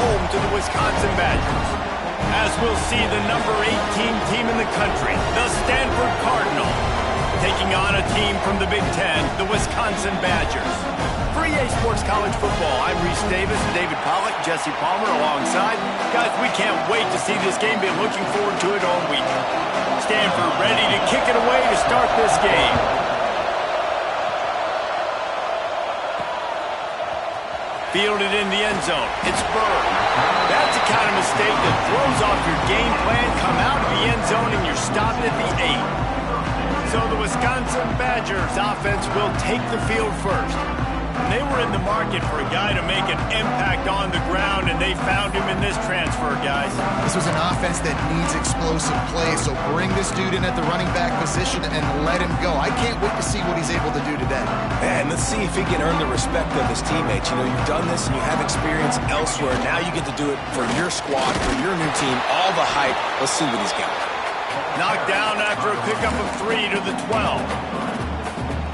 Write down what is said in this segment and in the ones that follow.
home to the Wisconsin Badgers. As we'll see the number 18 team in the country, the Stanford Cardinal, taking on a team from the Big Ten, the Wisconsin Badgers. For EA Sports College Football, I'm Reese Davis, David Pollack, Jesse Palmer alongside. Guys, we can't wait to see this game. Been looking forward to it all week. Stanford ready to kick it away to start this game. Fielded in the end zone. It's Bird. That's the kind of mistake that throws off your game plan. Come out of the end zone and you're stopped at the 8. So the Wisconsin Badgers offense will take the field first. They were in the market for a guy to make an impact on the ground, and they found him in this transfer, guys. This was an offense that needs explosive play, so bring this dude in at the running back position and let him go. I can't wait to see what he's able to do today. And let's see if he can earn the respect of his teammates. You know, you've done this and you have experience elsewhere. Now you get to do it for your squad, for your new team, all the hype. Let's see what he's got. Knocked down after a pickup of 3 to the 12.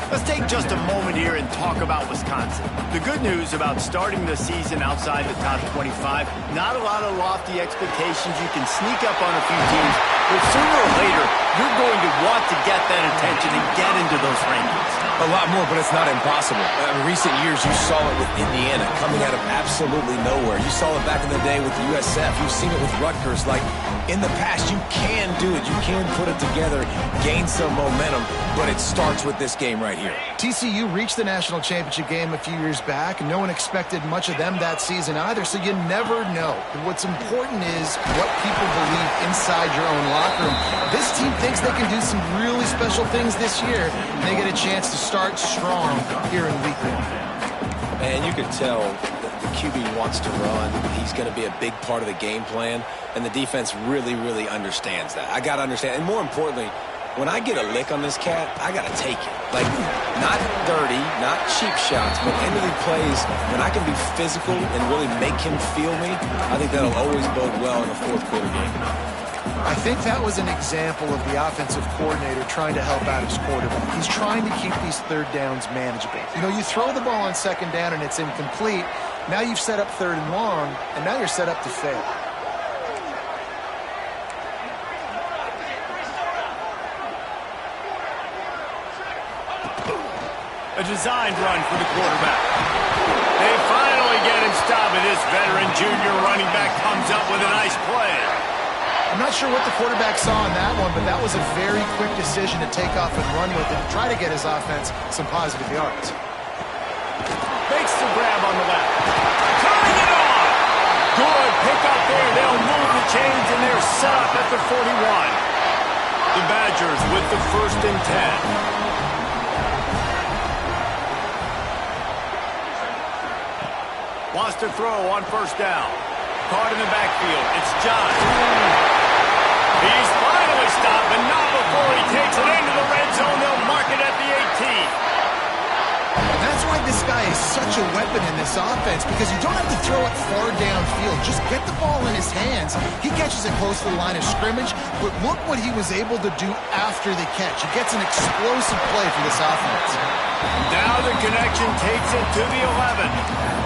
Let's take just a moment here and talk about Wisconsin. The good news about starting the season outside the top 25, not a lot of lofty expectations. You can sneak up on a few teams, but sooner or later, you're going to want to get that attention and get into those rankings. A lot more, but it's not impossible. In recent years, you saw it with Indiana coming out of absolutely nowhere. You saw it back in the day with USF. You've seen it with Rutgers. Like, in the past, you can do it. You can put it together, gain some momentum, but it starts with this game right here. TCU reached the national championship game a few years back, and no one expected much of them that season either, so you never know. And what's important is what people believe inside your own locker room. This team thinks they can do some really special things this year, and they get a chance to start strong here in week 1. And you can tell the QB wants to run. He's going to be a big part of the game plan, and the defense really, really understands that. I got to understand, and more importantly, when I get a lick on this cat, I got to take it. Like, not dirty, not cheap shots, but end of the plays, when I can be physical and really make him feel me, I think that'll always bode well in a fourth quarter game. I think that was an example of the offensive coordinator trying to help out his quarterback. He's trying to keep these third downs manageable. You know, you throw the ball on second down and it's incomplete. Now you've set up third and long, and now you're set up to fail. A designed run for the quarterback. They finally get him stopped, and this veteran junior running back comes up with a nice play. I'm not sure what the quarterback saw on that one, but that was a very quick decision to take off and run with it and try to get his offense some positive yards. Makes the grab on the left. Turning it on! Good pickup there. They'll move the chains, and they're set up at the 41. The Badgers with the 1st and 10. Wants to throw on 1st down. Caught in the backfield. It's John. He's finally stopped, but not before he takes it into the red zone. They'll mark it at the 18. And that's why this guy is such a weapon in this offense, because you don't have to throw it far downfield. Just get the ball in his hands. He catches it close to the line of scrimmage, but look what he was able to do after the catch. He gets an explosive play for this offense. Now the connection takes it to the 11.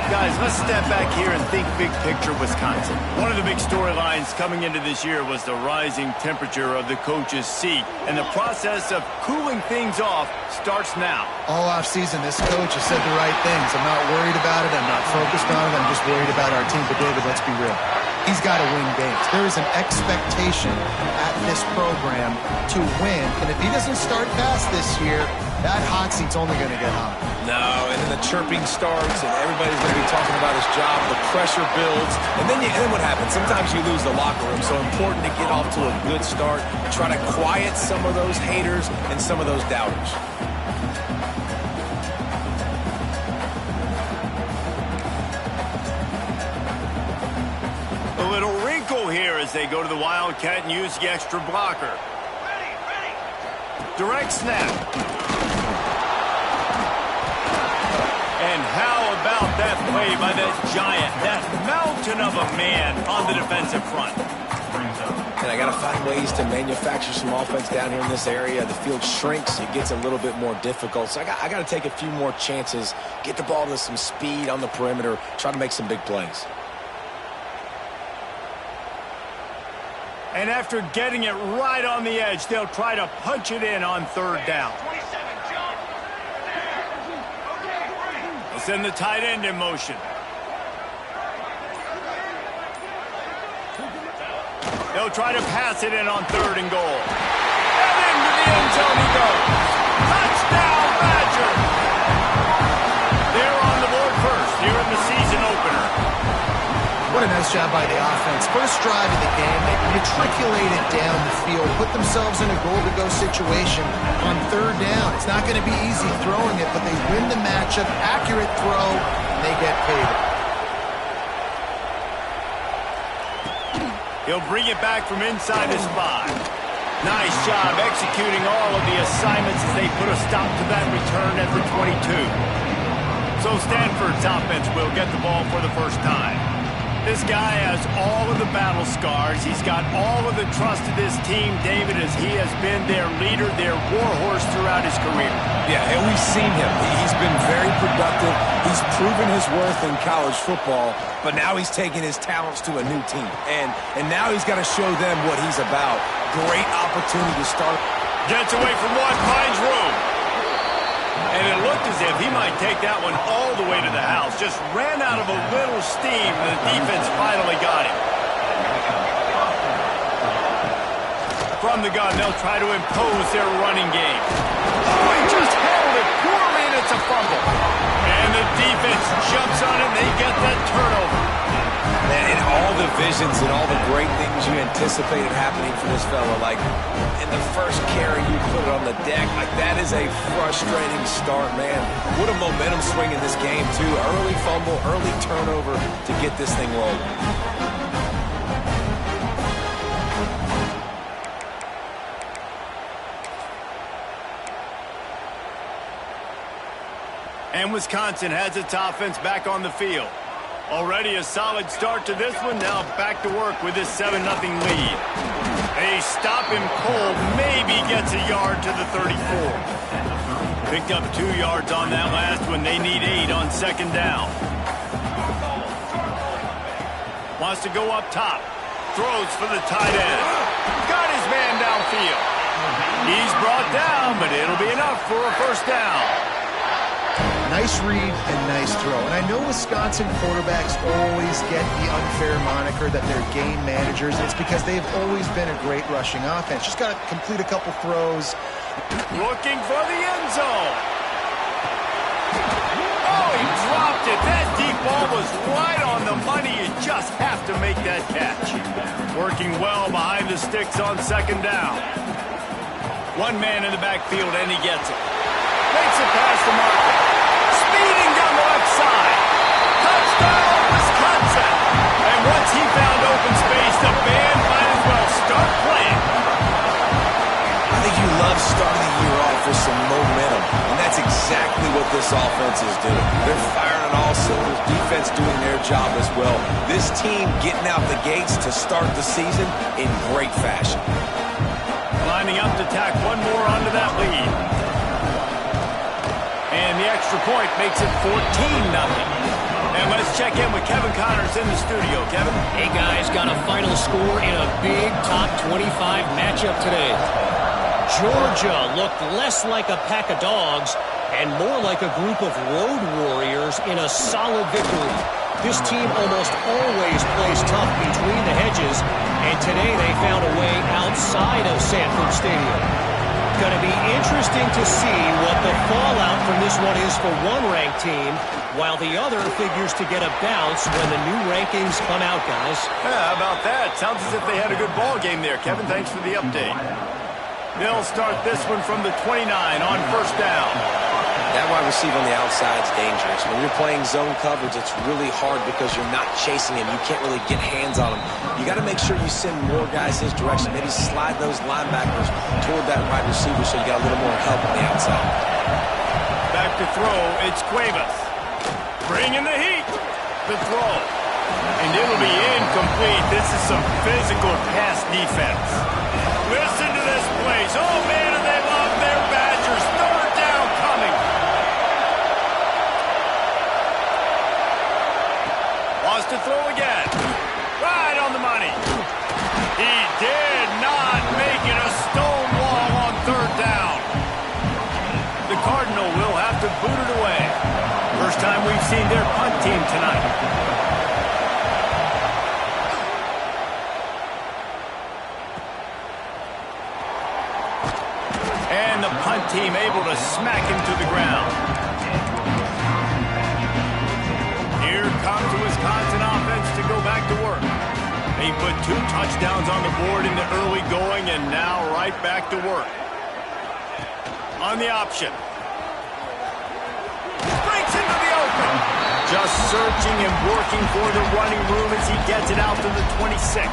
Guys, let's step back here and think big picture Wisconsin. One of the big storylines coming into this year was the rising temperature of the coach's seat, and the process of cooling things off starts now. All offseason, this coach has said the right things. I'm not worried about it. I'm not focused on it. I'm just worried about our team. But, David, let's be real. He's got to win games. There is an expectation at this program to win, and if he doesn't start fast this year, that hot seat's only going to get hot. No, and then the chirping starts, and everybody's going to be talking about his job. The pressure builds, and then what happens? Sometimes you lose the locker room, so important to get off to a good start. Try to quiet some of those haters and some of those doubters. A little wrinkle here as they go to the Wildcat and use the extra blocker. Direct snap. And how about that play by that giant, that mountain of a man on the defensive front? And I got to find ways to manufacture some offense down here in this area. The field shrinks. It gets a little bit more difficult. So I got to take a few more chances, get the ball to some speed on the perimeter, try to make some big plays. And after getting it right on the edge, they'll try to punch it in on third down. They'll send the tight end in motion. They'll try to pass it in on third and goal. And into the end zone he goes. Touchdown, Badger! They're on the board first here in the season opener. What a nice job by the offense. First drive of the game, they matriculated down the field, put themselves in a goal-to-go situation on third down. It's not going to be easy throwing it, but they win the matchup. Accurate throw, and they get paid. He'll bring it back from inside his 5. Nice job executing all of the assignments as they put a stop to that return at the 22. So Stanford's offense will get the ball for the first time. This guy has all of the battle scars. He's got all of the trust of this team, David, as he has been their leader, their warhorse throughout his career. Yeah, and we've seen him. He's been very productive. He's proven his worth in college football, but now he's taking his talents to a new team. And now he's got to show them what he's about. Great opportunity to start. Gets away from one, finds room. And it looked as if he might take that one all the way to the house. Just ran out of a little steam. The defense finally got him. From the gun, they'll try to impose their running game. Oh, he just held it poorly, and it's a fumble. And the defense jumps on it, and they get that turnover. And all the visions and all the great things you anticipated happening for this fella, like in the first carry you put it on the deck, like that is a frustrating start, man. What a momentum swing in this game, too. Early fumble, early turnover to get this thing rolling. And Wisconsin has its offense back on the field. Already a solid start to this one. Now back to work with this 7-0 lead. They stop him cold. Maybe gets a yard to the 34. Picked up 2 yards on that last one. They need 8 on second down. Wants to go up top. Throws for the tight end. Got his man downfield. He's brought down, but it'll be enough for a first down. Nice read and nice throw. And I know Wisconsin quarterbacks always get the unfair moniker that they're game managers. It's because they've always been a great rushing offense. Just got to complete a couple throws. Looking for the end zone. Oh, he dropped it. That deep ball was right on the money. You just have to make that catch. Working well behind the sticks on second down. One man in the backfield, and he gets it. Makes it past the marker. Speeding down the left side. Touchdown, Wisconsin. And once he found open space, the band might as well start playing. I think you love starting the year off with some momentum, and that's exactly what this offense is doing. They're firing on all cylinders, defense doing their job as well. This team getting out the gates to start the season in great fashion. Lining up to tack one more onto that lead. And the extra point makes it 14-0. And let's check in with Kevin Connors in the studio. Kevin? Hey, guys, got a final score in a big top 25 matchup today. Georgia looked less like a pack of dogs and more like a group of road warriors in a solid victory. This team almost always plays tough between the hedges, and today they found a way outside of Sanford Stadium. Going to be interesting to see what the fallout from this one is for one ranked team, while the other figures to get a bounce when the new rankings come out, guys. Yeah, how about that? Sounds as if they had a good ball game there. Kevin, thanks for the update. They'll start this one from the 29 on first down. That wide receiver on the outside is dangerous. When you're playing zone coverage, it's really hard because you're not chasing him. You can't really get hands on him. You got to make sure you send more guys his direction. Maybe slide those linebackers toward that wide receiver so you got a little more help on the outside. Back to throw, it's Cuevas. Bringing the heat. The throw. And it'll be incomplete. This is some physical pass defense. Listen to this place. Oh, man, and they love their Badgers. Third down coming. Wants to throw again. Right on the money. He did. first time we've seen their punt team tonight. And the punt team able to smack him to the ground. Here comes the Wisconsin offense to go back to work. They put 2 touchdowns on the board in the early going and now right back to work. On the option. Breaks into the open. Just searching and working for the running room as he gets it out to the 26.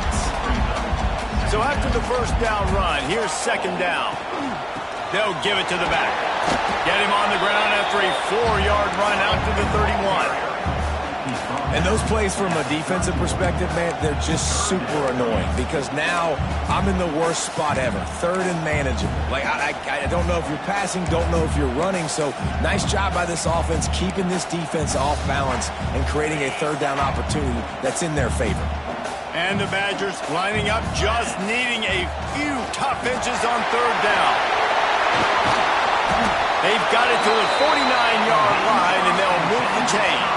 So after the first down run, here's second down. They'll give it to the back. Get him on the ground after a 4-yard run out to the 31. And those plays from a defensive perspective, man, they're just super annoying because now I'm in the worst spot ever, third and manageable. Like, I don't know if you're passing, don't know if you're running, so nice job by this offense keeping this defense off balance and creating a third down opportunity that's in their favor. And the Badgers lining up, just needing a few tough inches on third down. They've got it to the 49-yard line, and they'll move the chains.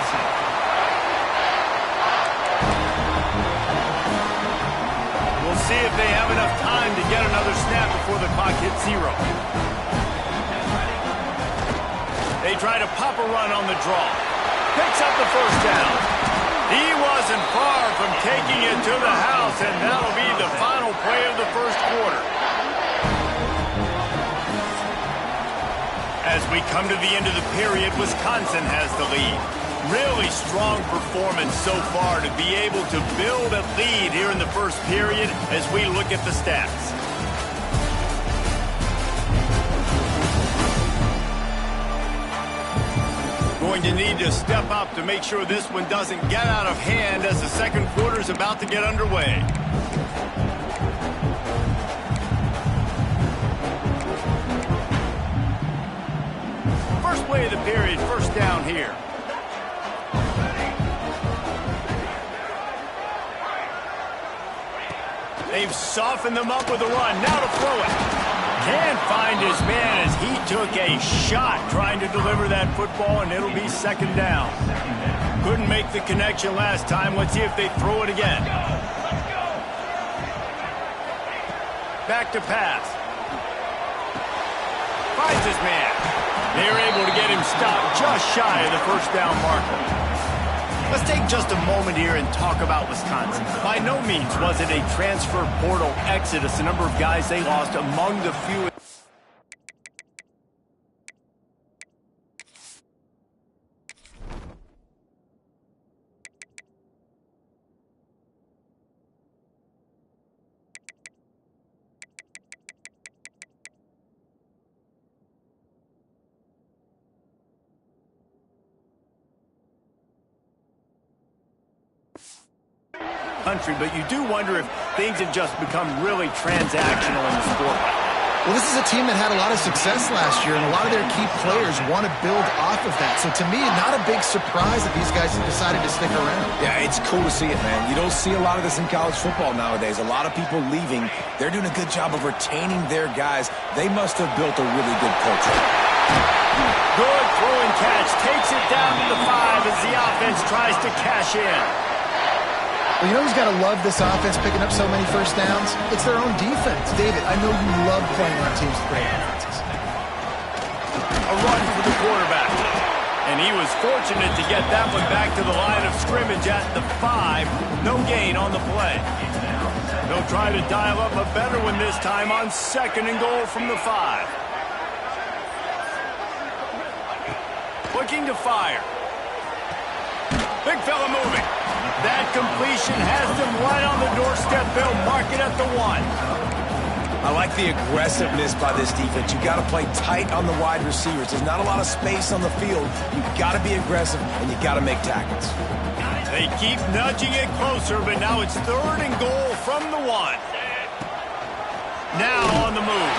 See if they have enough time to get another snap before the clock hits 0. They try to pop a run on the draw. Picks up the first down. He wasn't far from taking it to the house, and that'll be the final play of the first quarter. As we come to the end of the period, Wisconsin has the lead. Really strong performance so far to be able to build a lead here in the first period as we look at the stats. Going to need to step up to make sure this one doesn't get out of hand as the second quarter is about to get underway. First play of the period, first down here. They've softened them up with a run. Now to throw it. Can't find his man as he took a shot trying to deliver that football, and it'll be second down. Couldn't make the connection last time. Let's see if they throw it again. Back to pass. Finds his man. They're able to get him stopped just shy of the first down marker. Let's take just a moment here and talk about Wisconsin. By no means was it a transfer portal exodus. The number of guys they lost among the few. Country, but you do wonder if things have just become really transactional in the sport. Well, this is a team that had a lot of success last year, and a lot of their key players want to build off of that. So to me, not a big surprise that these guys have decided to stick around. Yeah, it's cool to see it, man. You don't see a lot of this in college football nowadays. A lot of people leaving. They're doing a good job of retaining their guys. They must have built a really good culture. Good throw and catch. Takes it down to the 5 as the offense tries to cash in. Well, you know who's got to love this offense picking up so many first downs? It's their own defense. David, I know you love playing on teams with great offenses. A run for the quarterback. And he was fortunate to get that one back to the line of scrimmage at the 5. No gain on the play. They'll try to dial up a better one this time on second and goal from the 5. Looking to fire. Big fella moving. That completion has them right on the doorstep. They'll mark it at the 1. I like the aggressiveness by this defense. You got to play tight on the wide receivers. There's not a lot of space on the field. You got to be aggressive, and you got to make tackles. They keep nudging it closer, but now it's third and goal from the 1. Now on the move.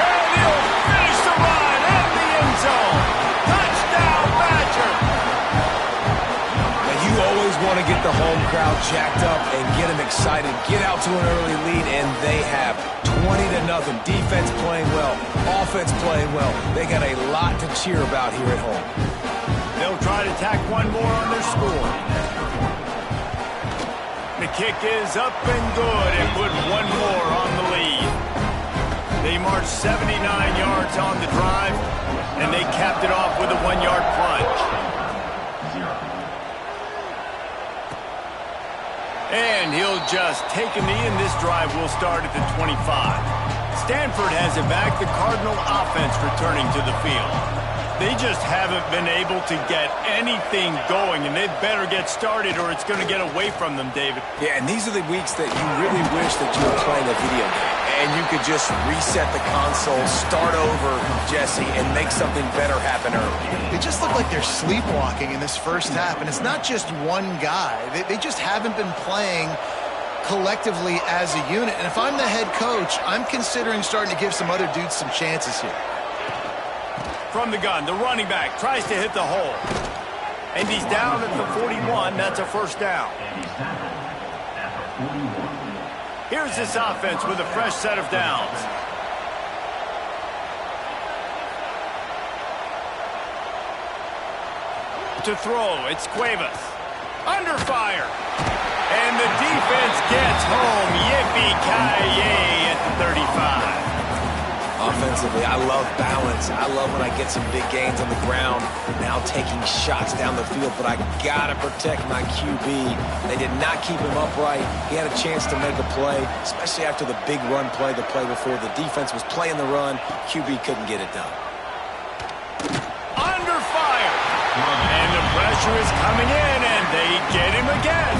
And he'll finish the run in the end zone. Touchdown, Badger. You always want to get the home crowd jacked up and get them excited, get out to an early lead, and they have 20-0. Defense playing well, offense playing well. They got a lot to cheer about here at home. They'll They'll try to tack one more on their score. The kick is up and good and put one more on the lead. They marched 79 yards on the drive, and they capped it off with a 1-yard plunge. And he'll just take a knee, and this drive will start at the 25. Stanford has it back, the Cardinal offense returning to the field. They just haven't been able to get anything going, and they'd better get started or it's going to get away from them, David. Yeah, and these are the weeks that you really wish that you were playing a video game. And you could just reset the console, start over, Jesse, and make something better happen early. They just look like they're sleepwalking in this first half, and it's not just one guy. They just haven't been playing collectively as a unit. And if I'm the head coach, I'm considering starting to give some other dudes some chances here. From the gun, the running back tries to hit the hole. And he's down at the 41. That's a first down. Here's this offense with a fresh set of downs. To throw, it's Cuevas. Under fire. And the defense gets home. Yippee-ki-yay at the 35. Offensively, I love balance. I love when I get some big gains on the ground, now taking shots down the field, but I got to protect my QB. They did not keep him upright. He had a chance to make a play, especially after the big run play the play before. The defense was playing the run. QB couldn't get it done. Under fire. And the pressure is coming in, and they get him again.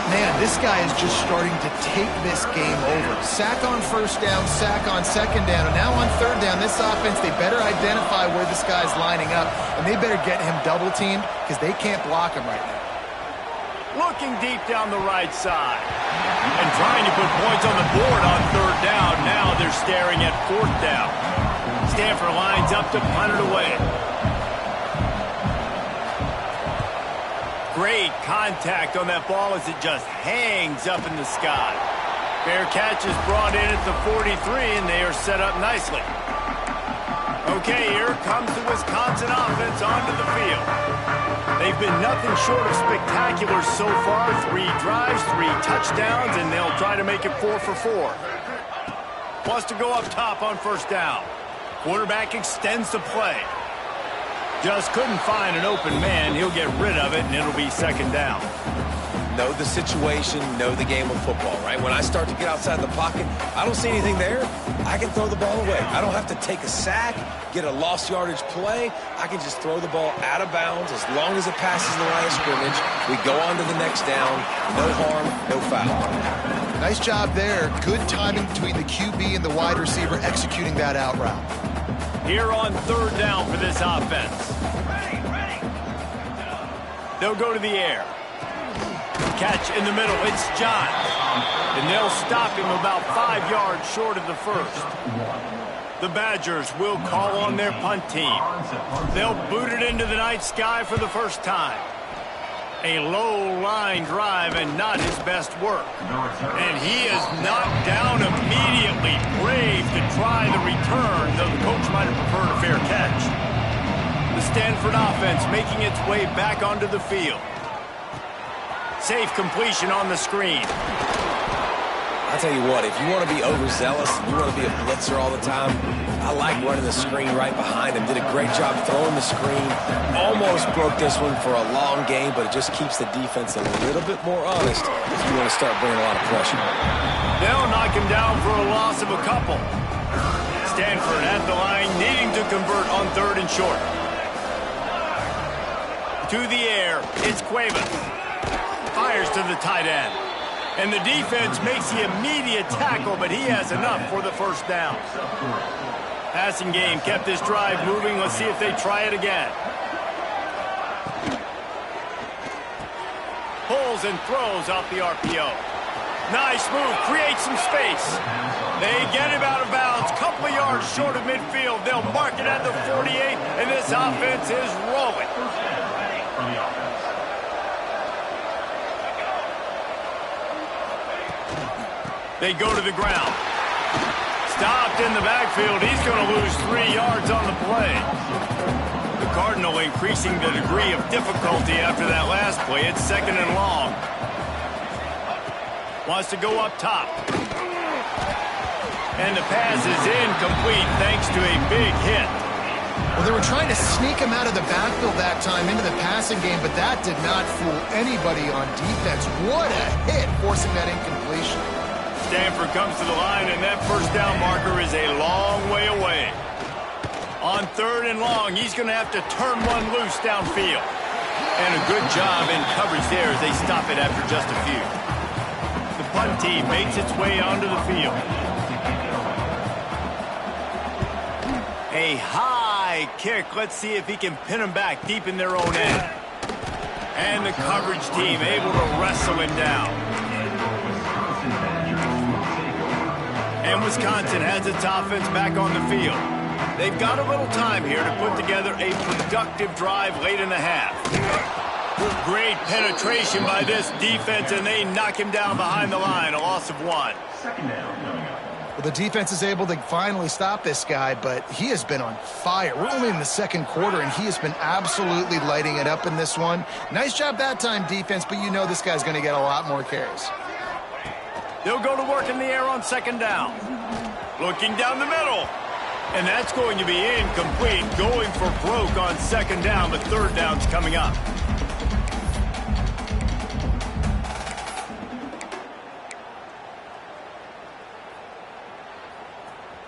Man, this guy is just starting to take this game over. Sack on first down, sack on second down, and now on third down, this offense, they better identify where this guy's lining up, and they better get him double-teamed because they can't block him right now. Looking deep down the right side. And trying to put points on the board on third down. Now they're staring at fourth down. Stanford lines up to punt it away. Great contact on that ball as it just hangs up in the sky. Fair catch is brought in at the 43, and they are set up nicely. Okay, here comes the Wisconsin offense onto the field. They've been nothing short of spectacular so far. 3 drives, 3 touchdowns, and they'll try to make it 4 for 4. Wants to go up top on first down. Quarterback extends the play. Just couldn't find an open man. He'll get rid of it, and it'll be second down. Know the situation, know the game of football, right? When I start to get outside the pocket, I don't see anything there. I can throw the ball away. I don't have to take a sack, get a lost yardage play. I can just throw the ball out of bounds as long as it passes the line of scrimmage. We go on to the next down. No harm, no foul. Nice job there. Good timing between the QB and the wide receiver executing that out route. Here on third down for this offense. They'll go to the air. Catch in the middle. It's Johns. And they'll stop him about 5 yards short of the first. The Badgers will call on their punt team. They'll boot it into the night sky for the first time. A low-line drive and not his best work. And he is knocked down immediately. Brave to try the return, though the coach might have preferred a fair catch. The Stanford offense making its way back onto the field. Safe completion on the screen. I'll tell you what, if you want to be overzealous and you want to be a blitzer all the time, I like running the screen right behind him. Did a great job throwing the screen. Almost broke this one for a long game, but it just keeps the defense a little bit more honest if you want to start bringing a lot of pressure. They'll knock him down for a loss of a couple. Stanford at the line, needing to convert on third and short. To the air, it's Cuevas. Fires to the tight end. And the defense makes the immediate tackle, but he has enough for the first down. Passing game kept this drive moving. Let's see if they try it again. Pulls and throws off the RPO. Nice move, creates some space. They get him out of bounds, couple of yards short of midfield. They'll mark it at the 48, and this offense is rolling. They go to the ground. Stopped in the backfield. He's going to lose 3 yards on the play. The Cardinal increasing the degree of difficulty after that last play. It's 2nd and long. Wants to go up top. And the pass is incomplete thanks to a big hit. Well, they were trying to sneak him out of the backfield that time into the passing game, but that did not fool anybody on defense. What a hit, forcing that incompletion. Stanford comes to the line, and that first down marker is a long way away. On 3rd and long, he's going to have to turn one loose downfield. And a good job in coverage there as they stop it after just a few. The punt team makes its way onto the field. A high kick. Let's see if he can pin them back deep in their own end. And the coverage team able to wrestle him down. And Wisconsin has its offense back on the field. They've got a little time here to put together a productive drive late in the half. Great penetration by this defense, and they knock him down behind the line, a loss of 1. Well, the defense is able to finally stop this guy, but he has been on fire. We're only in the 2nd quarter, and he has been absolutely lighting it up in this one. Nice job that time, defense, but you know this guy's going to get a lot more carries. They'll go to work in the air on 2nd down. Looking down the middle. And that's going to be incomplete. Going for broke on 2nd down, but 3rd down's coming up.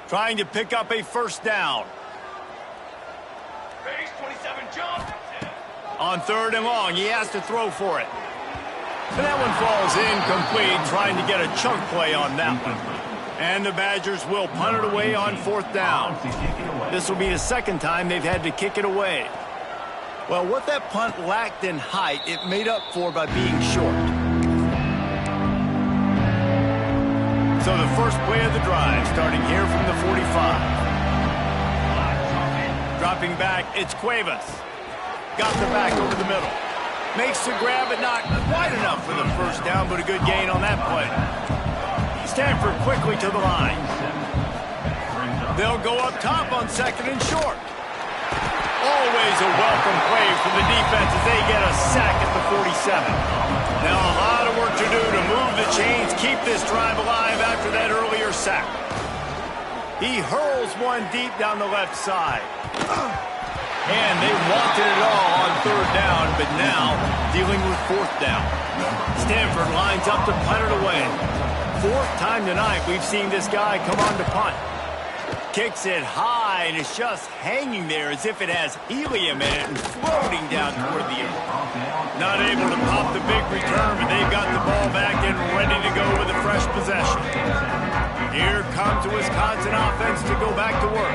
Trying to pick up a 1st down. Base 27 jump. On 3rd and long, he has to throw for it. And that one falls incomplete, trying to get a chunk play on that one. And the Badgers will punt it away on 4th down. This will be the 2nd time they've had to kick it away. Well, what that punt lacked in height, it made up for by being short. So the first play of the drive, starting here from the 45. Dropping back, it's Cuevas. Got the back over the middle. Makes the grab, but not quite enough for the 1st down, but a good gain on that play. Stanford quickly to the line. They'll go up top on 2nd and short. Always a welcome play from the defense as they get a sack at the 47. Now a lot of work to do to move the chains, keep this drive alive after that earlier sack. He hurls one deep down the left side. And they wanted it all on 3rd down, but now dealing with 4th down. Stanford lines up to punt it away. 4th time tonight we've seen this guy come on to punt. Kicks it high, and it's just hanging there as if it has helium in it and floating down toward the earth. Not able to pop the big return, but they've got the ball back and ready to go with a fresh possession. Here comes the Wisconsin offense to go back to work.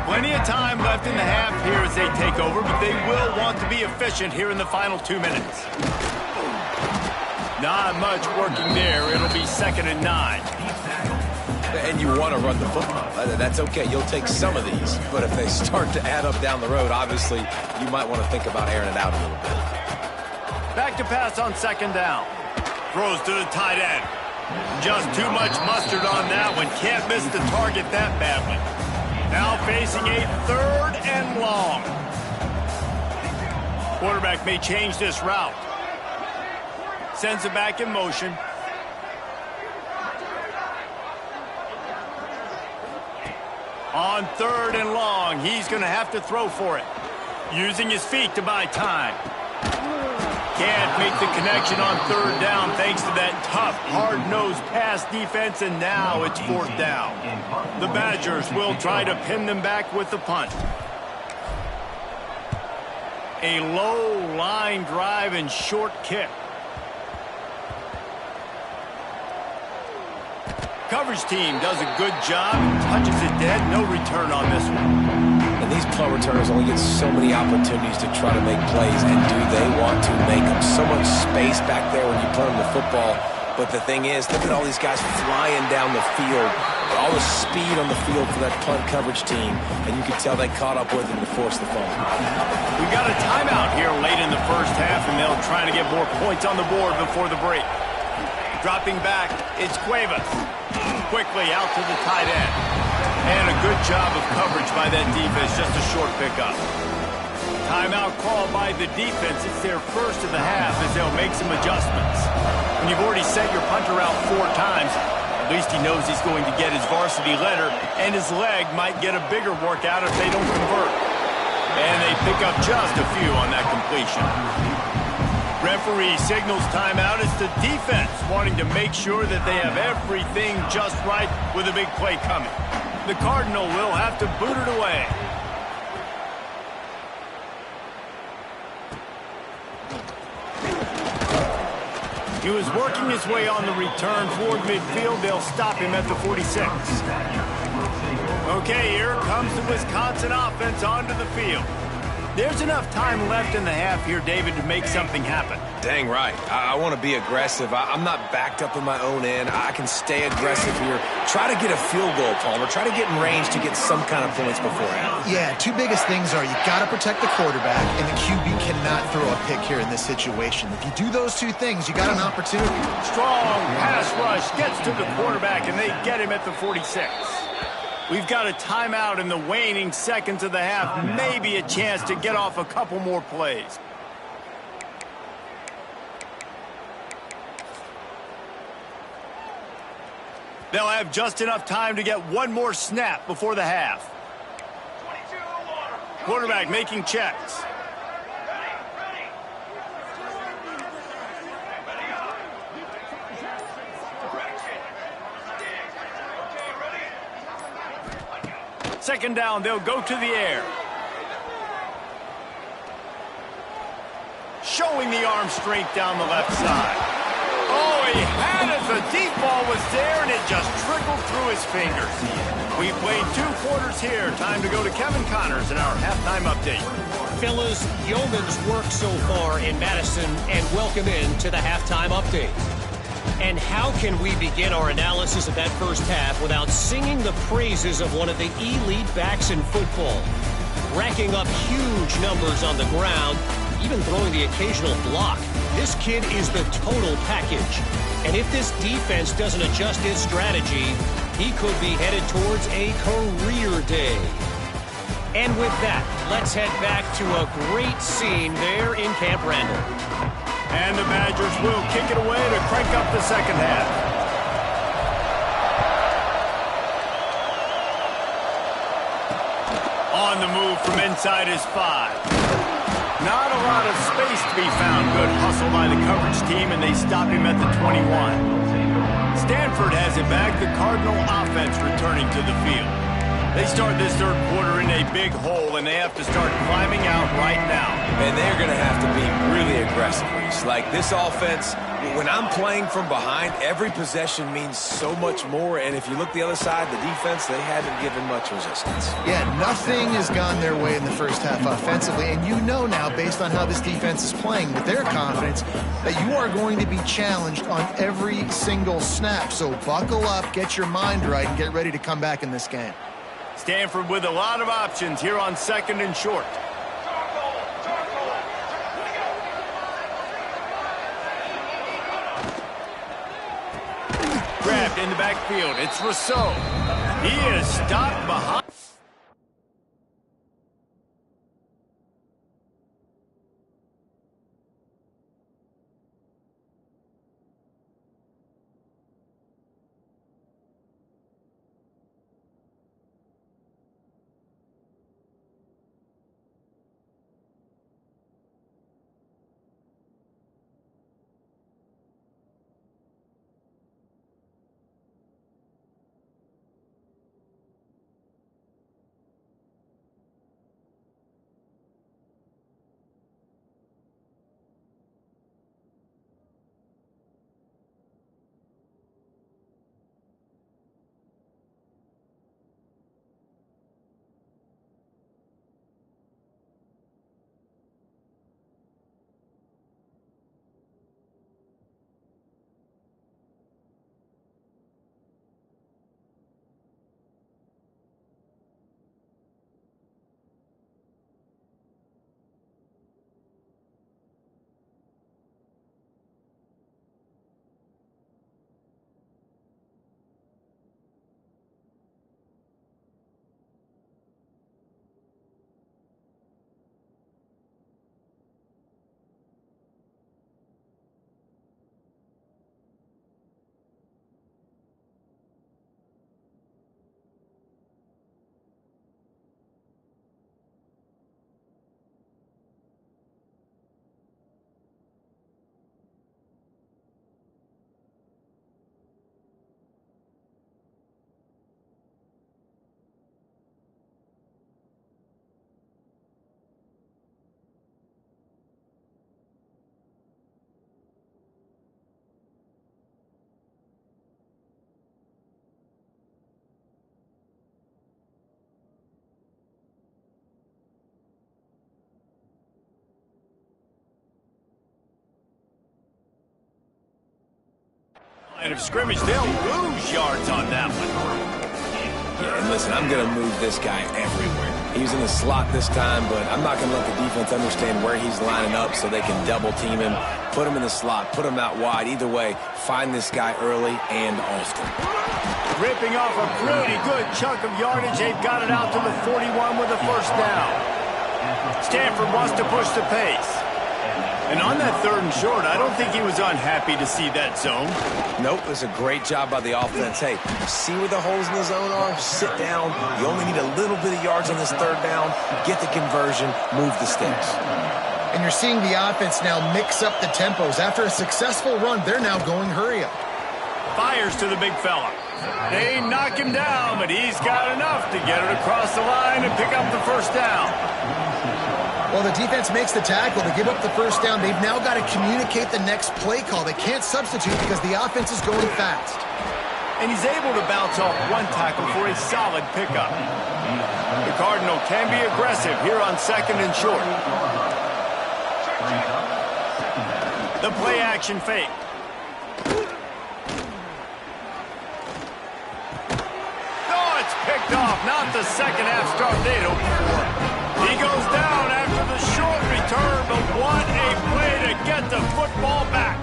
Plenty of time left in the half here as they take over, but they will want to be efficient here in the final 2 minutes. Not much working there. It'll be 2nd and 9. And you want to run the football. That's okay. You'll take some of these. But if they start to add up down the road, obviously, you might want to think about airing it out a little bit. Back to pass on 2nd down. Throws to the tight end. Just too much mustard on that one. Can't miss the target that badly. Now facing a 3rd and long. Quarterback may change this route. Sends it back in motion. On 3rd and long, he's going to have to throw for it. Using his feet to buy time. Can't make the connection on 3rd down thanks to that tough, hard-nosed pass defense, and now it's 4th down. The Badgers will try to pin them back with the punt. A low line drive and short kick. Coverage team does a good job and touches it dead. No return on this one. And these punt returners only get so many opportunities to try to make plays, and do they want to make them? So much space back there when you put them the football. But the thing is, look at all these guys flying down the field. All the speed on the field for that punt coverage team, and you can tell they caught up with them to force the fumble. We got a timeout here late in the first half, and they'll try to get more points on the board before the break. Dropping back, it's Cuevas. Quickly out to the tight end. And a good job of coverage by that defense, just a short pickup. Timeout called by the defense. It's their first of the half as they'll make some adjustments. When you've already sent your punter out 4 times, at least he knows he's going to get his varsity letter, and his leg might get a bigger workout if they don't convert. And they pick up just a few on that completion. Referee signals timeout. It's the defense wanting to make sure that they have everything just right with a big play coming. The Cardinal will have to boot it away. He was working his way on the return toward midfield. They'll stop him at the 46. Okay, here comes the Wisconsin offense onto the field. There's enough time left in the half here, David, to make something happen. Dang right. I want to be aggressive. I'm not backed up in my own end. I can stay aggressive here. Try to get a field goal, Palmer. Try to get in range to get some kind of points beforehand. Yeah, 2 biggest things are you got to protect the quarterback, and the QB cannot throw a pick here in this situation. If you do those 2 things, you got an opportunity. Strong pass rush gets to the quarterback, and they get him at the 46. We've got a timeout in the waning seconds of the half. Maybe a chance to get off a couple more plays. They'll have just enough time to get one more snap before the half. Quarterback making checks. Second down, they'll go to the air. Showing the arm strength down the left side. Oh, he had it. The deep ball was there, and it just trickled through his fingers. We played 2 quarters here. Time to go to Kevin Connors in our halftime update. Fellas, yeoman's work so far in Madison, and welcome in to the halftime update. And how can we begin our analysis of that first half without singing the praises of one of the elite backs in football? Racking up huge numbers on the ground, even throwing the occasional block. This kid is the total package. And if this defense doesn't adjust its strategy, he could be headed towards a career day. And with that, let's head back to a great scene there in Camp Randall. And the Badgers will kick it away to crank up the second half. On the move from inside his 5. Not a lot of space to be found. Good hustle by the coverage team, and they stop him at the 21. Stanford has it back. The Cardinal offense returning to the field. They start this third quarter in a big hole, and they have to start climbing out right now. And they're going to have to be really aggressive, Reese. Like this offense, when I'm playing from behind, every possession means so much more. And if you look the other side, the defense, they haven't given much resistance. Yeah, nothing has gone their way in the first half offensively. And you know now, based on how this defense is playing with their confidence, that you are going to be challenged on every single snap. So buckle up, get your mind right, and get ready to come back in this game. Stanford with a lot of options here on 2nd and short. Grabbed in the backfield. It's Rousseau. He is stopped behind. Line of scrimmage, they'll lose yards on that one. Yeah, and listen, I'm going to move this guy everywhere. He's in the slot this time, but I'm not going to let the defense understand where he's lining up so they can double team him, put him in the slot, put him out wide. Either way, find this guy early and often. Ripping off a pretty good chunk of yardage. They've got it out to the 41 with a first down. Stanford wants to push the pace. And on that 3rd and short, I don't think he was unhappy to see that zone. Nope, it was a great job by the offense. Hey, see where the holes in the zone are? Sit down. You only need a little bit of yards on this 3rd down. Get the conversion. Move the sticks. And you're seeing the offense now mix up the tempos. After a successful run, they're now going hurry up. Fires to the big fella. They knock him down, but he's got enough to get it across the line and pick up the first down. Well, the defense makes the tackle. They give up the first down. They've now got to communicate the next play call. They can't substitute because the offense is going fast. And he's able to bounce off one tackle for a solid pickup. The Cardinal can be aggressive here on 2nd and short. The play action fake. Oh, it's picked off. Not the second half start they'd hoped for. He goes down after the short return, but what a play to get the football back.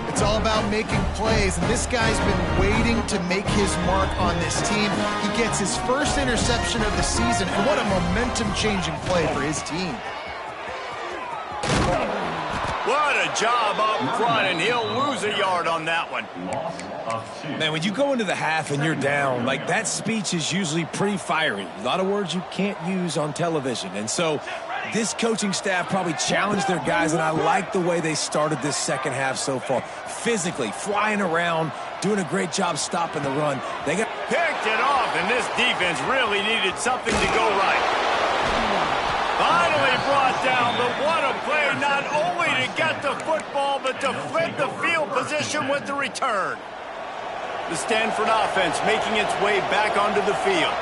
It's all about making plays, and this guy's been waiting to make his mark on this team. He gets his first interception of the season, and what a momentum-changing play for his team. What a job up front, and he'll lose a yard on that one. Man, when you go into the half and you're down, like that speech is usually pretty fiery. A lot of words you can't use on television. And so this coaching staff probably challenged their guys, and I like the way they started this second half so far. Physically, flying around, doing a great job stopping the run. They got picked it off, and this defense really needed something to go right. Finally brought down, but what a play, not only to get the football, but to flip the field position with the return. The Stanford offense making its way back onto the field.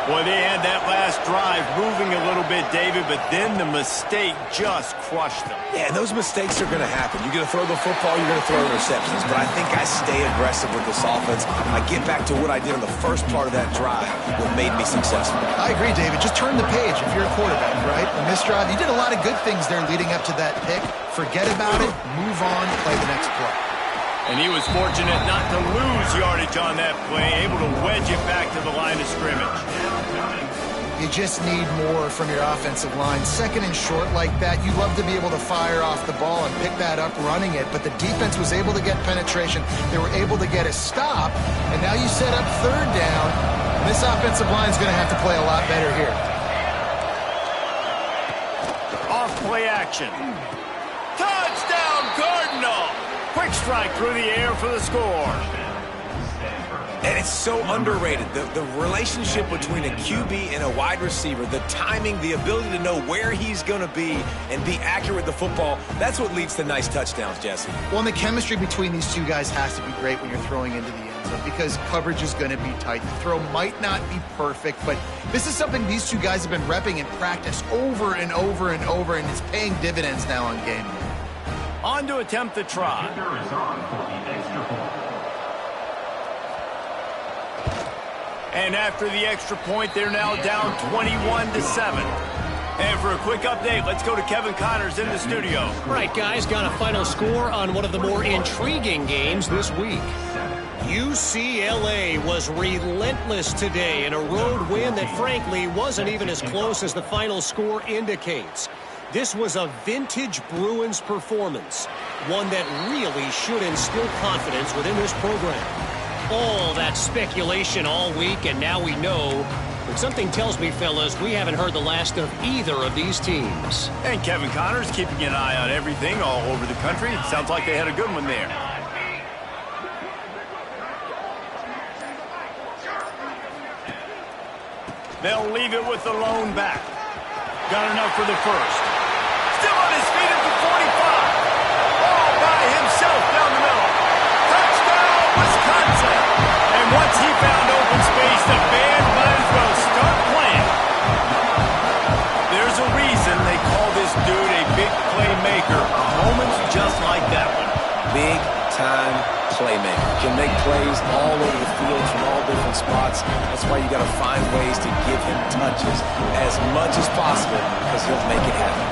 Boy, they had that last drive moving a little bit, David, but then the mistake just crushed them. Yeah, and those mistakes are going to happen. You're going to throw the football, you're going to throw interceptions, but I think I stay aggressive with this offense. I get back to what I did on the first part of that drive, what made me successful. I agree, David. Just turn the page if you're a quarterback, right? On this drive, you did a lot of good things there leading up to that pick. Forget about it, move on, play the next play. And he was fortunate not to lose yardage on that play, able to wedge it back to the line of scrimmage. You just need more from your offensive line. 2nd and short like that, you love to be able to fire off the ball and pick that up running it, but the defense was able to get penetration. They were able to get a stop, and now you set up 3rd down. This offensive line is going to have to play a lot better here. Off play action. Touchdown, Cardinal! Quick strike through the air for the score. And it's so underrated. The relationship between a QB and a wide receiver, the timing, the ability to know where he's going to be and be accurate with the football, that's what leads to nice touchdowns, Jesse. Well, and the chemistry between these two guys has to be great when you're throwing into the end zone because coverage is going to be tight. The throw might not be perfect, but this is something these two guys have been repping in practice over and over and over, and it's paying dividends now on game day. On to attempt the try. And after the extra point, they're now down 21-7. And for a quick update, let's go to Kevin Connors in the studio. All right, guys, got a final score on one of the more intriguing games this week. UCLA was relentless today in a road win that, frankly, wasn't even as close as the final score indicates. This was a vintage Bruins performance, one that really should instill confidence within this program. All that speculation all week, and now we know. But something tells me, fellas, we haven't heard the last of either of these teams. And Kevin Connors keeping an eye on everything all over the country. Sounds like they had a good one there. They'll leave it with the lone back. Got enough for the first. Still on his feet at the 45. All by himself down the middle. Touchdown, Wisconsin. And once he found open space, the band might as well start playing. There's a reason they call this dude a big playmaker. Moments just like that one. Big time playmaker. Can make plays all over the field from all different spots. That's why you got to find ways to give him touches as much as possible because he'll make it happen.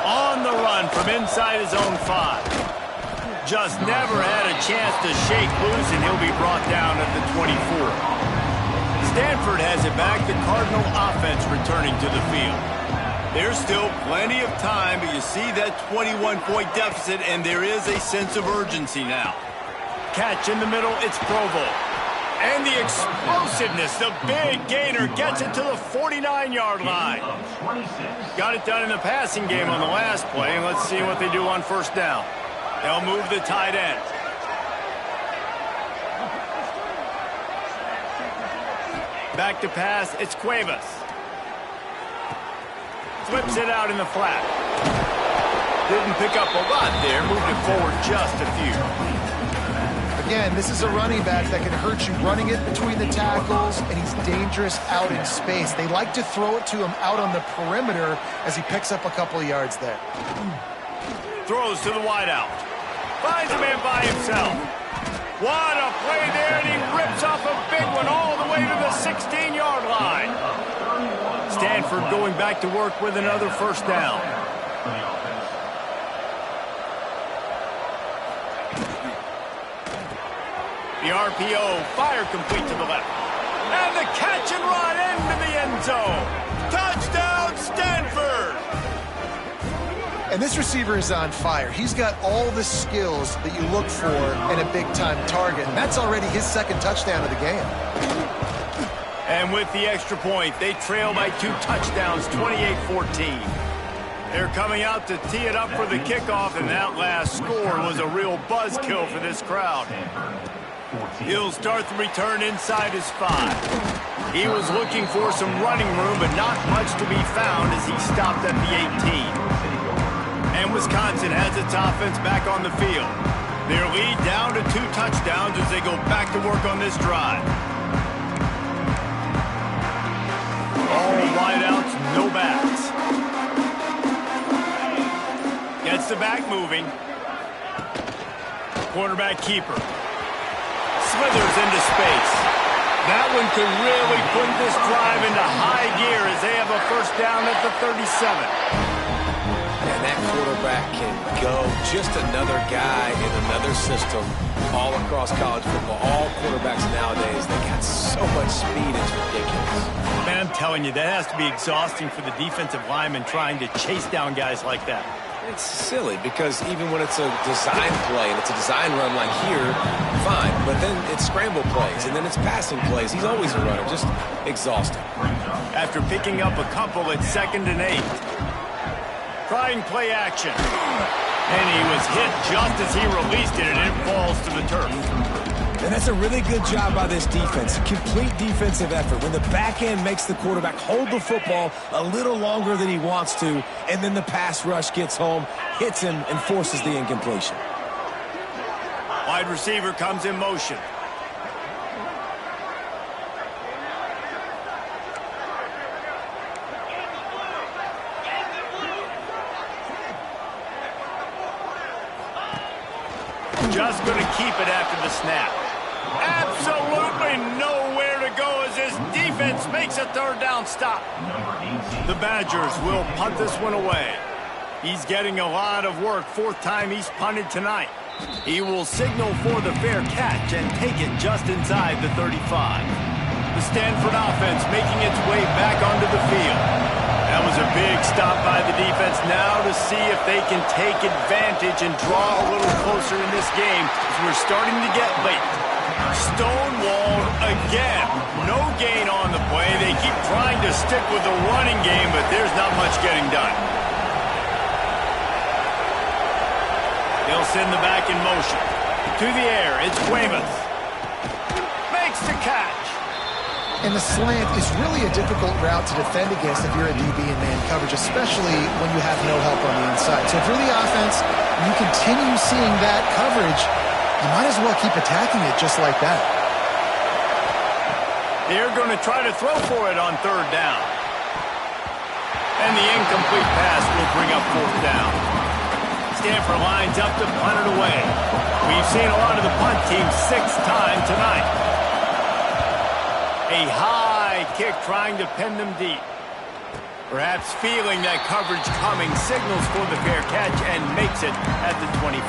On the run from inside his own 5. Just never had a chance to shake loose, and he'll be brought down at the 24. Stanford has it back. The Cardinal offense returning to the field. There's still plenty of time, but you see that 21-point deficit, and there is a sense of urgency now. Catch in the middle, it's Provo. And the explosiveness, the big gainer gets it to the 49-yard line. Got it done in the passing game on the last play, and let's see what they do on first down. They'll move the tight end. Back to pass, it's Cuevas. Flips it out in the flat. Didn't pick up a lot there, moved it forward just a few. Again, this is a running back that can hurt you running it between the tackles, and he's dangerous out in space. They like to throw it to him out on the perimeter as he picks up a couple of yards there. Throws to the wideout. Finds a man by himself. What a play there, and he rips off a big one all the way to the 16-yard line. Stanford going back to work with another first down. The RPO, fire complete to the left. And the catch and run into the end zone. Touchdown, Stanford! And this receiver is on fire. He's got all the skills that you look for in a big-time target. And that's already his second touchdown of the game. And with the extra point, they trail by 2 touchdowns, 28-14. They're coming out to tee it up for the kickoff, and that last score was a real buzzkill for this crowd. He'll start the return inside his 5. He was looking for some running room, but not much to be found as he stopped at the 18. And Wisconsin has its offense back on the field. Their lead down to 2 touchdowns as they go back to work on this drive. All wideouts, no backs. Gets the back moving. Quarterback keeper. Slithers into space. That one could really put this drive into high gear as they have a first down at the 37. And that quarterback can go. Just another guy in another system all across college football. All quarterbacks nowadays, they got so much speed, it's ridiculous. Man, I'm telling you, that has to be exhausting for the defensive lineman trying to chase down guys like that. It's silly because even when it's a design play and it's a design run like here, fine. But then it's scramble plays and then it's passing plays. He's always a runner, just exhausting. After picking up a couple, it's 2nd and 8. Trying play action. And he was hit just as he released it, and it falls to the turf. And that's a really good job by this defense. A complete defensive effort. When the back end makes the quarterback hold the football a little longer than he wants to, and then the pass rush gets home, hits him, and forces the incompletion. Wide receiver comes in motion. Just going to keep it after the snap. Absolutely nowhere to go as his defense makes a 3rd down stop. The Badgers will punt this one away. He's getting a lot of work. 4th time he's punted tonight. He will signal for the fair catch and take it just inside the 35. The Stanford offense making its way back onto the field. That was a big stop by the defense. Now to see if they can take advantage and draw a little closer in this game as we're starting to get late. Stonewalled again. No gain on the play. They keep trying to stick with the running game, but there's not much getting done. They'll send the back in motion. To the air, it's Cuevas. Makes the catch. And the slant is really a difficult route to defend against if you're a DB in man coverage, especially when you have no help on the inside. So if you're the offense, you continue seeing that coverage, you might as well keep attacking it just like that. They're going to try to throw for it on 3rd down. And the incomplete pass will bring up fourth down. Stanford lines up to punt it away. We've seen a lot of the punt team 6-time tonight. A high kick trying to pin them deep. Perhaps feeling that coverage coming, signals for the fair catch and makes it at the 25.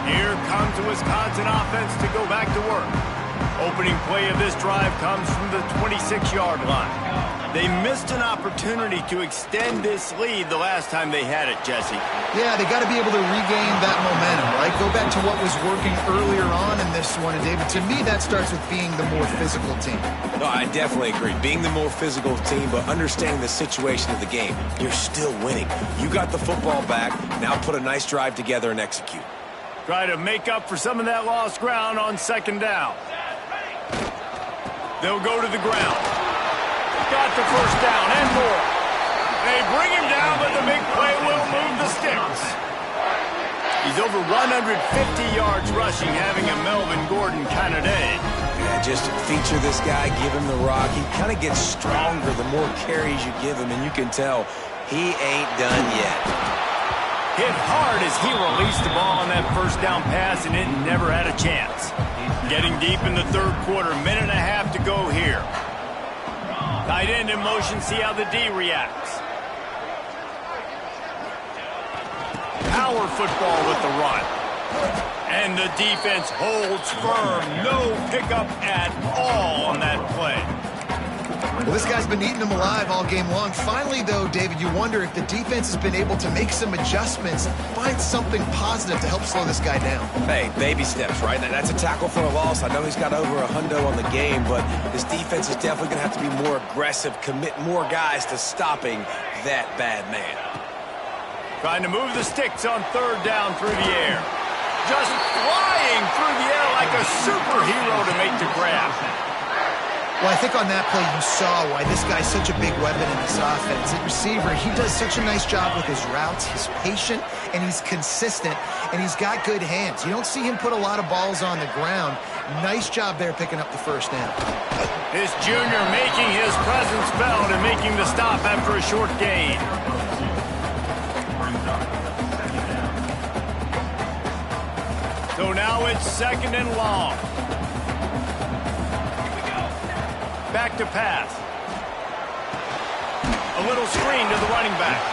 Here comes the Wisconsin offense to go back to work. Opening play of this drive comes from the 26-yard line. They missed an opportunity to extend this lead the last time they had it, Jesse. Yeah, they got to be able to regain that momentum, right? Go back to what was working earlier on in this one. And, David, to me, that starts with being the more physical team. No, I definitely agree. Being the more physical team, but understanding the situation of the game. You're still winning. You got the football back. Now put a nice drive together and execute. Try to make up for some of that lost ground on second down. They'll go to the ground. Got the first down and more. They bring him down, but the big play will move the sticks. He's over 150 yards rushing, having a Melvin Gordon kind of day. Yeah, just feature this guy, give him the rock. He kind of gets stronger the more carries you give him, and you can tell he ain't done yet. Hit hard as he released the ball on that first down pass, and it never had a chance. Getting deep in the third quarter, minute and a half to go here. Tight end in motion, see how the D reacts. Power football with the run. And the defense holds firm. No pickup at all on that play. Well, this guy's been eating them alive all game long. Finally, though, David, you wonder if the defense has been able to make some adjustments, find something positive to help slow this guy down. Hey, baby steps, right? That's a tackle for a loss. I know he's got over a hundo on the game, but this defense is definitely going to have to be more aggressive, commit more guys to stopping that bad man. Trying to move the sticks on third down through the air. Just flying through the air like a superhero to make the grab. Well, I think on that play you saw why this guy's such a big weapon in this offense. At receiver, he does such a nice job with his routes. He's patient, and he's consistent, and he's got good hands. You don't see him put a lot of balls on the ground. Nice job there picking up the first down. This junior making his presence felt and making the stop after a short gain. So now it's second and long. Back to pass. A little screen to the running back.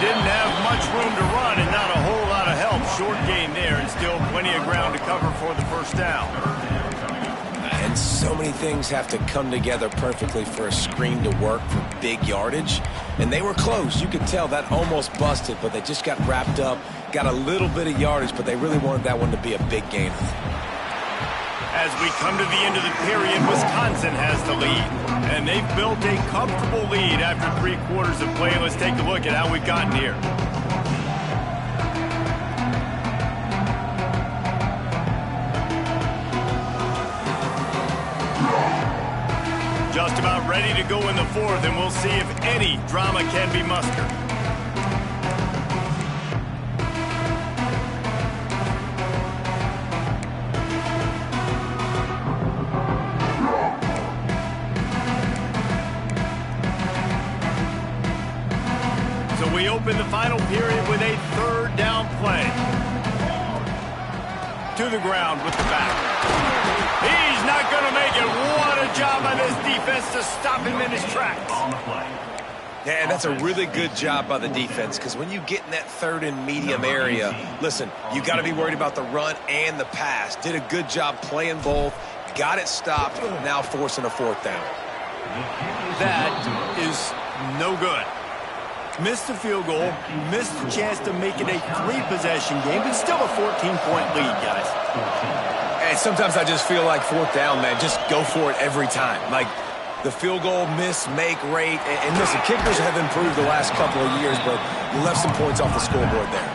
Didn't have much room to run and not a whole lot of help. Short gain there and still plenty of ground to cover for the first down. And so many things have to come together perfectly for a screen to work for big yardage. And they were close. You could tell that almost busted, but they just got wrapped up, got a little bit of yardage, but they really wanted that one to be a big gainer. As we come to the end of the period, Wisconsin has the lead, and they've built a comfortable lead after 3 quarters of play. Let's take a look at how we've gotten here. Just about ready to go in the fourth, and we'll see if any drama can be mustered. We open the final period with a third down play. To the ground with the back. He's not going to make it. What a job by this defense to stop him in his tracks. Yeah, and that's a really good job by the defense, because when you get in that third and medium area, listen, you got to be worried about the run and the pass. Did a good job playing both, got it stopped, now forcing a fourth down. That is no good. Missed the field goal, missed the chance to make it a 3-possession game, but still a 14-point lead, guys. And sometimes I just feel like fourth down, man, just go for it every time. Like the field goal miss, make rate, and listen, kickers have improved the last couple of years, but you left some points off the scoreboard there.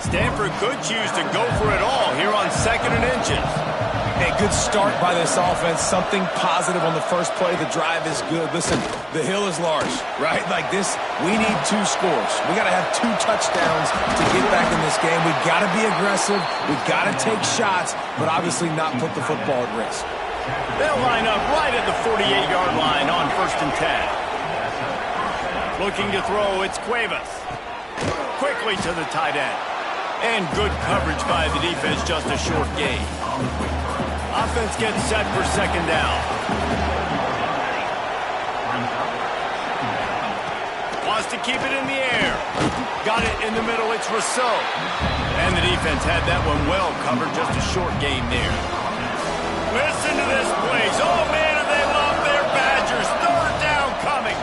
Stanford could choose to go for it all here on 2nd and inches. A good start by this offense, something positive on the first play. The drive is good. Listen, the hill is large, right? Like this, we need 2 scores. We got to have 2 touchdowns to get back in this game. We got to be aggressive. We got to take shots, but obviously not put the football at risk. They'll line up right at the 48-yard line on 1st and 10. Looking to throw, it's Cuevas. Quickly to the tight end. And good coverage by the defense, just a short gain. Offense gets set for second down. Wants to keep it in the air. Got it in the middle, it's Rousseau. And the defense had that one well covered, just a short gain there. Listen to this place. Oh, man, and they love their Badgers. Third down coming.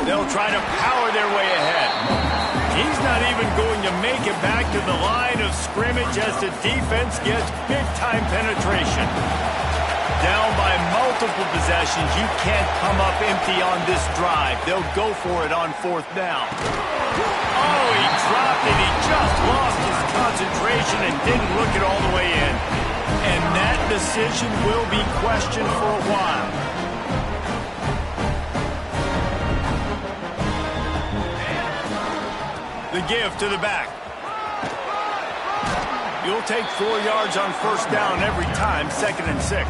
They'll try to power their way ahead. He's not even going to make it back to the line of scrimmage as the defense gets big-time penetration. Down by multiple possessions, you can't come up empty on this drive. They'll go for it on fourth down. Oh, he dropped it. He just lost his concentration and didn't look it all the way in. And that decision will be questioned for a while. The give to the back. You'll take 4 yards on first down every time, 2nd and 6.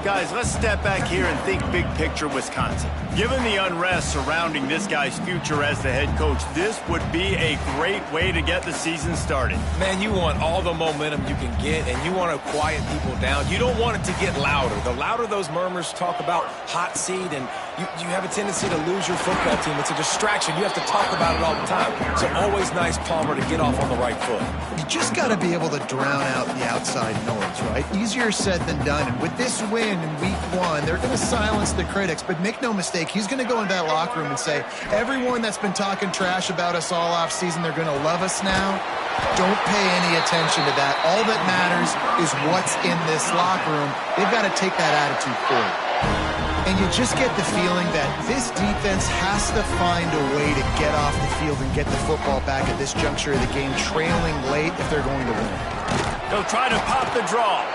Guys, let's step back here and think big picture Wisconsin. Given the unrest surrounding this guy's future as the head coach, this would be a great way to get the season started. Man, you want all the momentum you can get, and you want to quiet people down. You don't want it to get louder. The louder those murmurs talk about hot seat, and you have a tendency to lose your football team. It's a distraction. You have to talk about it all the time. So always nice, Palmer, to get off on the right foot. You just got to be able to drown out the outside noise, right? Easier said than done. And with this win in week 1, they're going to silence the critics. But make no mistake, he's going to go into that locker room and say, everyone that's been talking trash about us all off season, they're going to love us now. Don't pay any attention to that. All that matters is what's in this locker room. They've got to take that attitude forward. And you just get the feeling that this defense has to find a way to get off the field and get the football back at this juncture of the game, trailing late if they're going to win. They'll try to pop the draw.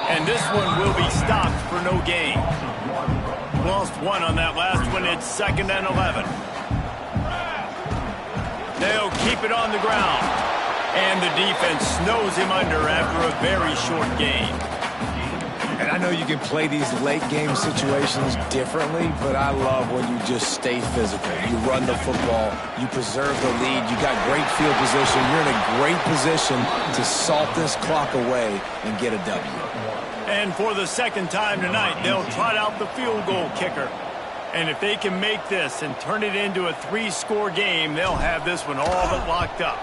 And this one will be stopped for no gain. Lost 1 on that last one. It's 2nd and 11. They'll keep it on the ground. And the defense snows him under after a very short gain. And I know you can play these late-game situations differently, but I love when you just stay physical. You run the football. You preserve the lead. You got great field position. You're in a great position to salt this clock away and get a W. And for the second time tonight, they'll trot out the field goal kicker. And if they can make this and turn it into a 3-score game, they'll have this one all but locked up.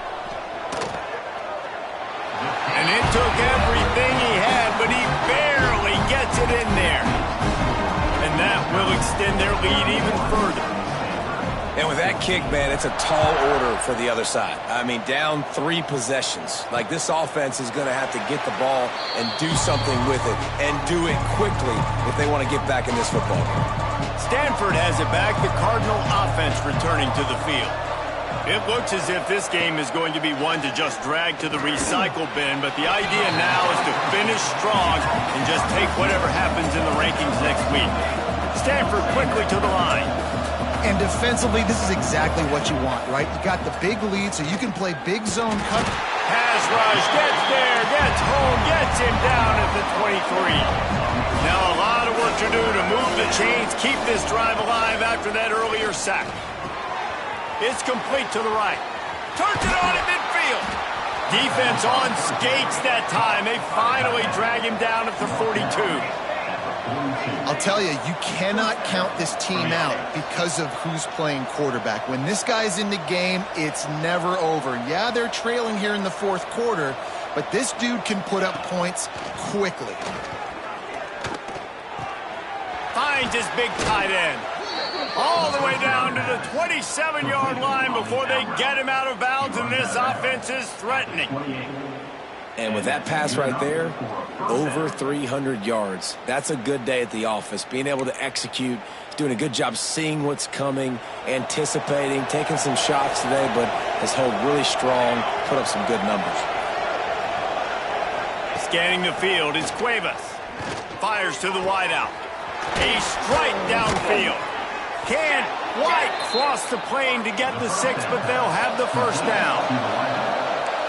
And it took everything he had, but he barely gets it in there. And that will extend their lead even further. And with that kick, man, it's a tall order for the other side. I mean, down 3 possessions. Like, this offense is going to have to get the ball and do something with it, and do it quickly if they want to get back in this football game. Stanford has it back, the Cardinal offense returning to the field. It looks as if this game is going to be one to just drag to the recycle bin, but the idea now is to finish strong and just take whatever happens in the rankings next week. Stanford quickly to the line. And defensively, this is exactly what you want, right? You got the big lead, so you can play big zone cover. Pass rush, gets there, gets home, gets him down at the 23. Now a lot of work to do to move the chains, keep this drive alive after that earlier sack. It's complete to the right. Turns it on at midfield. Defense on skates that time. They finally drag him down at the 42. I'll tell you, you cannot count this team out because of who's playing quarterback. When this guy's in the game, it's never over. Yeah, they're trailing here in the 4th quarter, but this dude can put up points quickly. Finds his big tight end. All the way down to the 27-yard line before they get him out of bounds, and this offense is threatening. And with that pass right there, over 300 yards. That's a good day at the office. Being able to execute, doing a good job seeing what's coming, anticipating, taking some shots today, but has held really strong, put up some good numbers. Scanning the field is Cuevas. Fires to the wideout. A strike downfield. Can White cross the plane to get the 6, but they'll have the first down.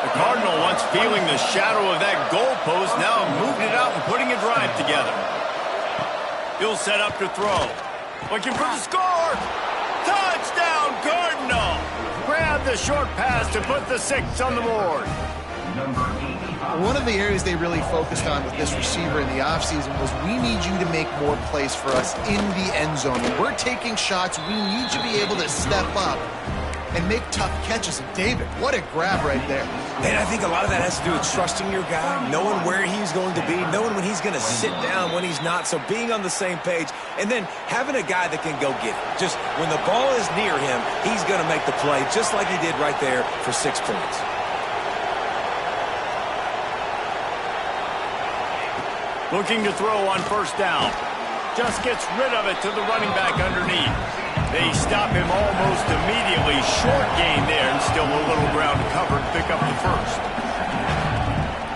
The Cardinal, once feeling the shadow of that goalpost, now moved it out and putting a drive together. He'll set up to throw. Looking for the score. Touchdown, Cardinal. Grab the short pass to put the 6 on the board. One of the areas they really focused on with this receiver in the offseason was we need you to make more plays for us in the end zone. When we're taking shots, we need you to be able to step up and make tough catches. And David, what a grab right there. And I think a lot of that has to do with trusting your guy, knowing where he's going to be, knowing when he's going to sit down, when he's not, so being on the same page, and then having a guy that can go get it. Just when the ball is near him, he's going to make the play, just like he did right there for 6 points. Looking to throw on first down. Just gets rid of it to the running back underneath. They stop him almost immediately. Short gain there, and still a little ground covered to pick up the first.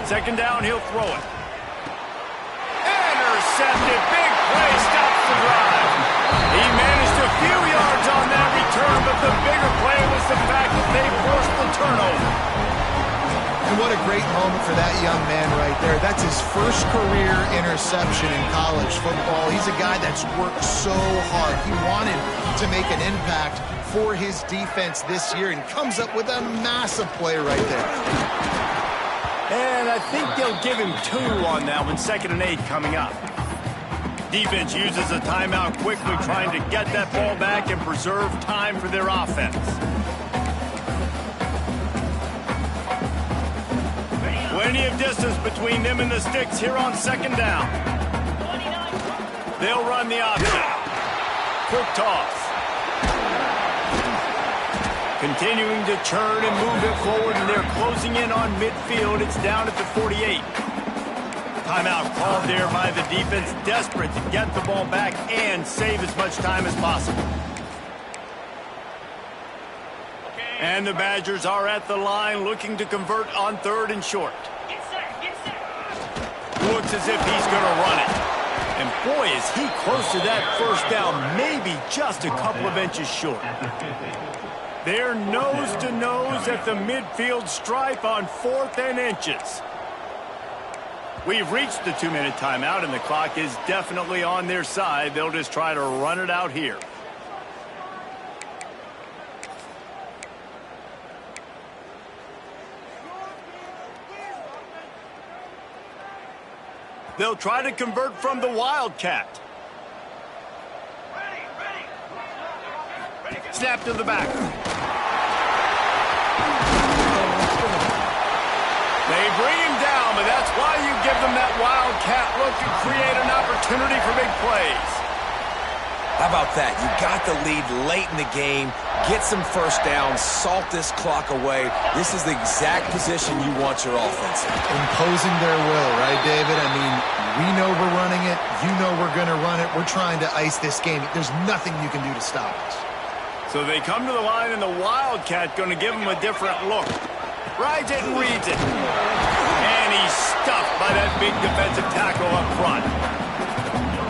Second down, he'll throw it. Intercepted. Big play, stops the drive. He managed a few yards on that return, but the bigger play was the fact that they forced the turnover. And what a great moment for that young man right there. That's his first career interception in college football. He's a guy that's worked so hard. He wanted to make an impact for his defense this year and comes up with a massive play right there. And I think they'll give him 2 on that one. 2nd and 8 coming up. Defense uses a timeout quickly, trying to get that ball back and preserve time for their offense. Plenty of distance between them and the sticks here on 2nd down. They'll run the option. Quick toss. Continuing to churn and move it forward, and they're closing in on midfield. It's down at the 48. Timeout called there by the defense, desperate to get the ball back and save as much time as possible. And the Badgers are at the line looking to convert on 3rd and short. Looks as if he's going to run it. And boy, is he close to that first down, maybe just a couple of inches short. They're nose to nose at the midfield stripe on 4th and inches. We've reached the 2-minute timeout, and the clock is definitely on their side. They'll just try to run it out here. They'll try to convert from the Wildcat. Snap to the back. They bring him down, but that's why you give them that Wildcat look and create an opportunity for big plays. How about that? You got the lead late in the game. Get some first downs. Salt this clock away. This is the exact position you want your offense in. Imposing their will, right, David? I mean, we know we're running it. You know we're going to run it. We're trying to ice this game. There's nothing you can do to stop us. So they come to the line, and the Wildcat going to give them a different look. Rides it and reads it. And he's stuffed by that big defensive tackle up front.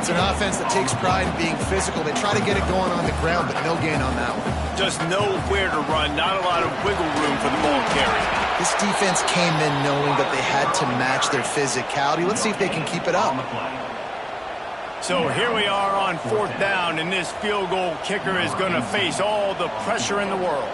It's an offense that takes pride in being physical. They try to get it going on the ground, but no gain on that one. Just nowhere to run. Not a lot of wiggle room for the ball carrier. This defense came in knowing that they had to match their physicality. Let's see if they can keep it up. So here we are on 4th down, and this field goal kicker is going to face all the pressure in the world.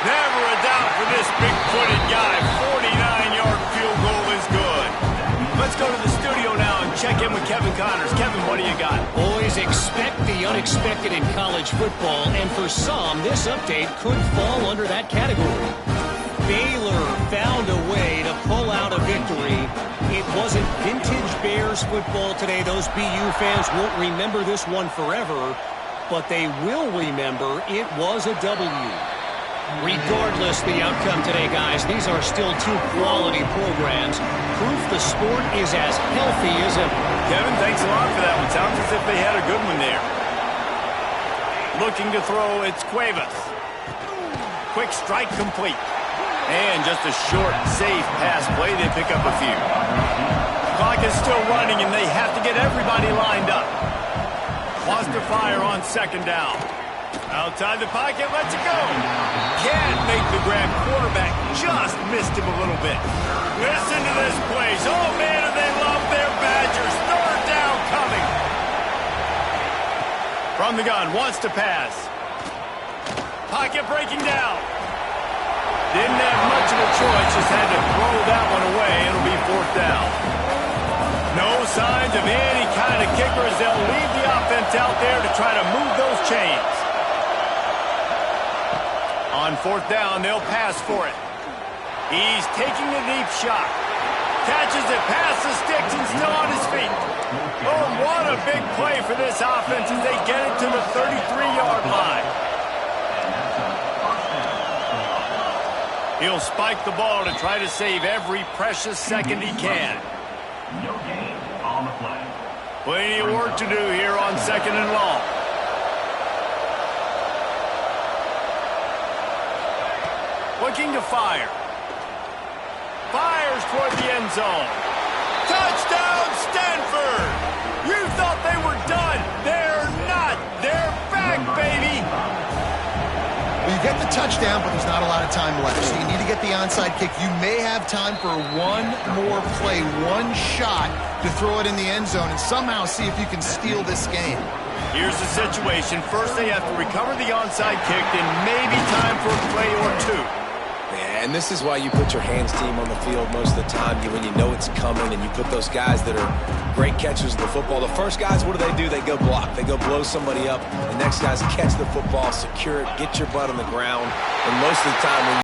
Never a doubt for this big-footed guy. 49-yard field goal is good. Let's go to the studio now and check in with Kevin Connors. Kevin, what do you got? Always expect the unexpected in college football, and for some, this update could fall under that category. Baylor found a way to pull out a victory. It wasn't vintage Bears football today. Those BU fans won't remember this one forever, but they will remember it was a W. Regardless the outcome today, guys, these are still 2 quality programs. Proof the sport is as healthy as ever. Kevin, thanks a lot for that one. Sounds as if they had a good one there. Looking to throw, it's Cuevas. Quick strike complete. And just a short, safe pass play. They pick up a few. Clock is still running, and they have to get everybody lined up. Wants to fire on second down. Outside the pocket, lets it go. Can't make the grab. Quarterback just missed him a little bit. Listen to this place. Oh, man, do they love their Badgers. Third down coming. From the gun, wants to pass. Pocket breaking down. Didn't have much of a choice, just had to throw that one away. It'll be fourth down. No signs of any kind of kickers. They'll leave the offense out there to try to move those chains. On fourth down, they'll pass for it. He's taking a deep shot. Catches it past the sticks and still on his feet. Oh, what a big play for this offense as they get it to the 33-yard line. He'll spike the ball to try to save every precious second he can. No gain on the play. Plenty of work to do here on second and long. Looking to fire. Fires toward the end zone. Touchdown, Stanford! You thought they were done. They're not. They're back, baby. Well, you get the touchdown, but there's not a lot of time left. So you need to get the onside kick. You may have time for one more play, one shot to throw it in the end zone and somehow see if you can steal this game. Here's the situation. First, they have to recover the onside kick, then maybe time for a play or two. Yeah, and this is why you put your hands team on the field most of the time. When you know it's coming and you put those guys that are great catchers of the football. The first guys, what do? They go block. They go blow somebody up. The next guys catch the football, secure it, get your butt on the ground. And most of the time when